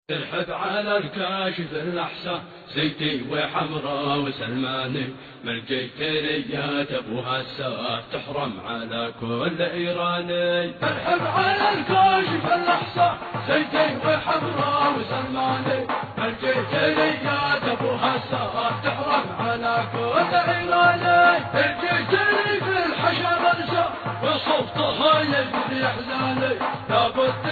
ترحب على الكاشف الأحسن زيتي وحمراء وسلماني من جيت ريات ابو هسات تحرم على كل ايراني. ترحب على الكاشف الأحسن زيتي وحمراء وسلماني من جيت ريات ابو هسات تحرم على كل ايراني. جيت لي في الحشا مرسى وصوتها يجري احزاني لابد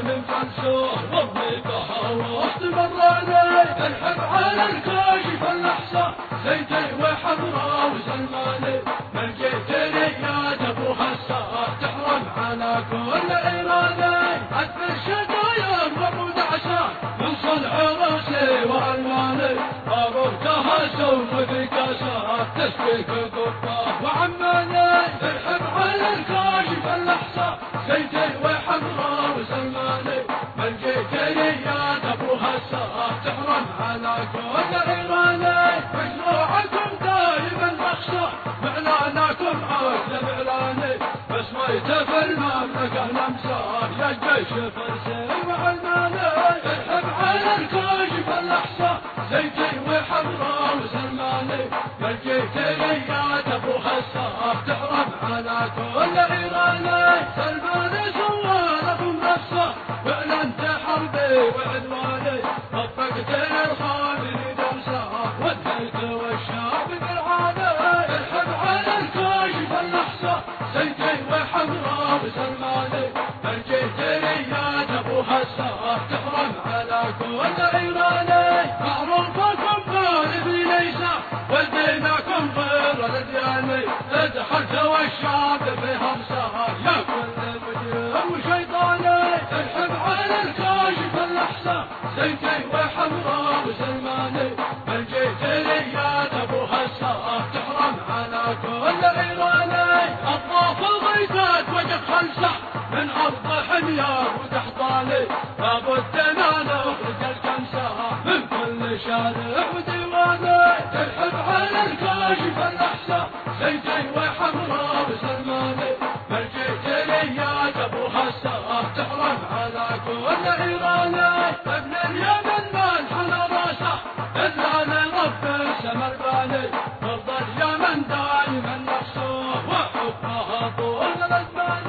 من فلسوه وظيفها وسط مراني. ترحب على الكاشف الأحسن زيتي وحمراء وسلماني من جيت رياد ابو هسات تحرم على كل ايراني. عذب الشدايا وابو دعسان من صنع راسي والماني ابوتها سوف في كاسات تسبيك قبه وعماني. ترحب على الكاشف الأحسن زيتي وحمراء وسلماني من جيت رياد ابو هسات تحرم على كل ايراني. مشروعكم دائما مخشى معلانكم عقل معلاني بس ما يتفى المملكه الامسار يا جيش فرسي وعلماني. ترحب على الكاشف الاحسن زيتي وحمراء وسلماني من جيت رياد ابو هسات تحرم على كل ايراني. سلماني سوالكم نفسه واعلنت حربي وعدواني طبقت للخامل درسه والهيت والشعب بالعاني. ترحب على الكاشف الاحسن زيتي وحمراء وسلماني من جيت رياد ابو هسات تحرم على كل ايراني. معروفكم غالبي ليس ولديناكم غير الدياني ادخلت والشعب في همسه يا كل مجرم وشيطاني. ترحب على الكاشف الاحسن زيتي وحمراء وسلماني من جيت رياد ابو هسات تحرم على كل ايراني. اطراف الغيثات وجب خلسه من ارض حميار وتحضاني لابد ان نخرج الكنسه من كل شارع وديواني. ترحب على الكاشف الاحسن زيتي وحمراء وسلماني من جيت رياد ابو هسات تحرم على كل ايراني. ابن اليمن من حنى راسه الا لرب السما الباني فرض اليمن دائما نفسه وحبها طول الازمان.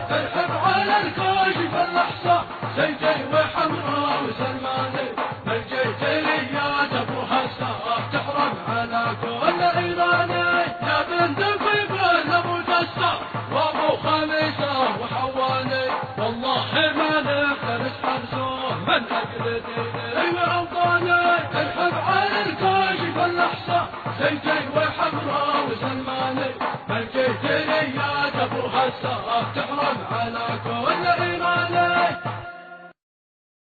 ترحب على الكاشف الاحسن زيتي وحمراء وسلماني من جيت رياد ابو هسات تحرم على كل ايراني. يا بنت فيفل ابو دسه وابو خميسه وحواني والله ما نقدر نحبسوه من اجل ديني واوطاني. ترحب على الكاشف الاحسن زيتي وحمراء وسلماني من جيت رياد ابو هسات تحرم على كل